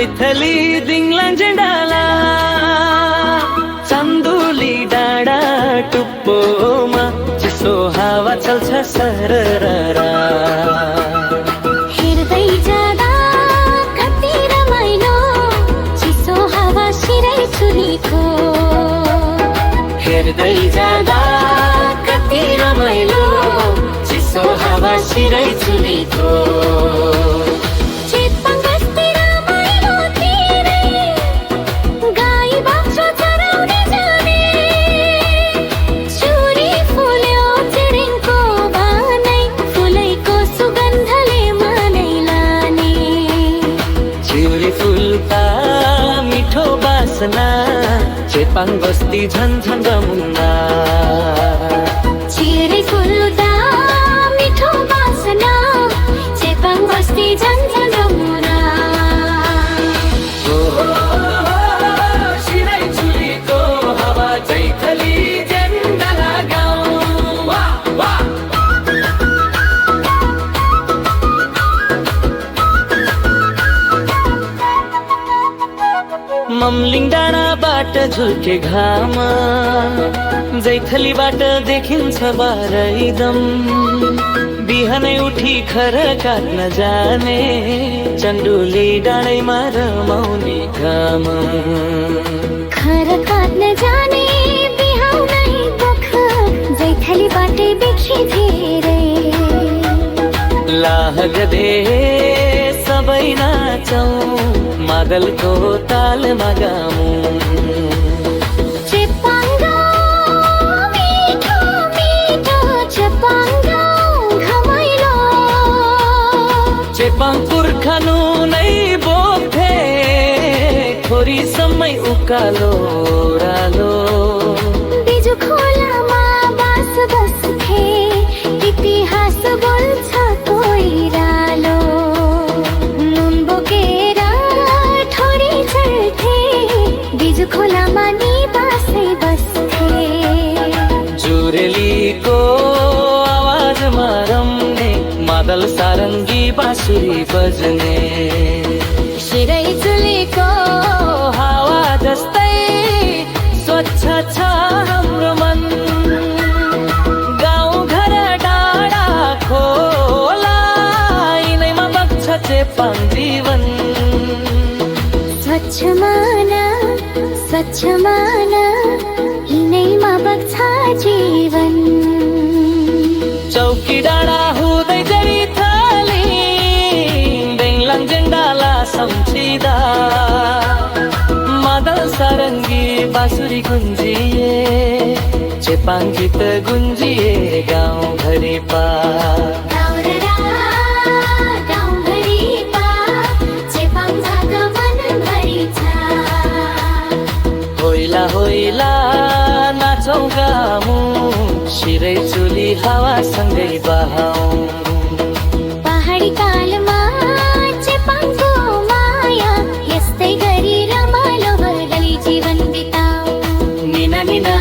जैथली दिङलाङ झेन्डाला चन्दुली डाँडा टुप्पोमा चिसो हावा चल्छ सरररा। हेर्दै जाँदा कति रमाइलो चिसो हावा सिरै चुलीको। हेर्दै जाँदा कति रमाइलो चिसो हावा सिरै चुलीको। मिठो बासना चेपाङ बस्ती झन्झन रमुना। चिरै फुल्दा मिठो बासना चेपाङ बस्ती झन्झन रमुना। सिरै चुलीको हावा जैथली झेन्डाला गाउँ। ममलिङ डाँडाबाट झुल्के घाम जैथलीबाट देखिन्छ बारैदम। बिहानै उठी खर काट्न जाने चण्डुली डाँडैमा रमाउने काम। खर काट्न जाने बिहानै दुख जैथलीबाटै देखि धेरै। लागदे सबै नाचौँ मादलको तालमा गाऊँ। चेपाङ मिठो मिठो चेपाङ घमाइलो। चेपाङ पुर्खानु नै बोक्थे थोरी समय उकालो ओह्रालो। बिजु खोलामा बास बस्थे इतिहास बोल्छ कोइरालो। नुन बोकेर ठोरी चढ्थे बिजु खोलामा नि बासै बस्थे। जुरेलीको आवाजमा रम्ने मादल सारङ्गी बाँसुरी बज्ने। सिरै चुलीको हावा जस्तै स्वच्छ छ हाम्रो मन। गाउँ घर डाँडा खोला यिनैमा बग्छ चेपाङ जीवन। स्वच्छ मान यिनैमा बग्छ जीवन। चौकी डाँडा हुँदै जडी थाली दिङलाङ झेन्डाला सम्झिँदा मादल सारङ्गी बाँसुरी गुन्जिए चेपाङ गीत गुन्जिए गाउँभरि पा। होइला होइला नाचौँ गाऊँ सिरै चुली हावासँगै बहाऊँ। पहाडी तालमा चेपाङको माया यस्तै गरी रमाइलो भर्दै जीवन बिताऊ। निना निना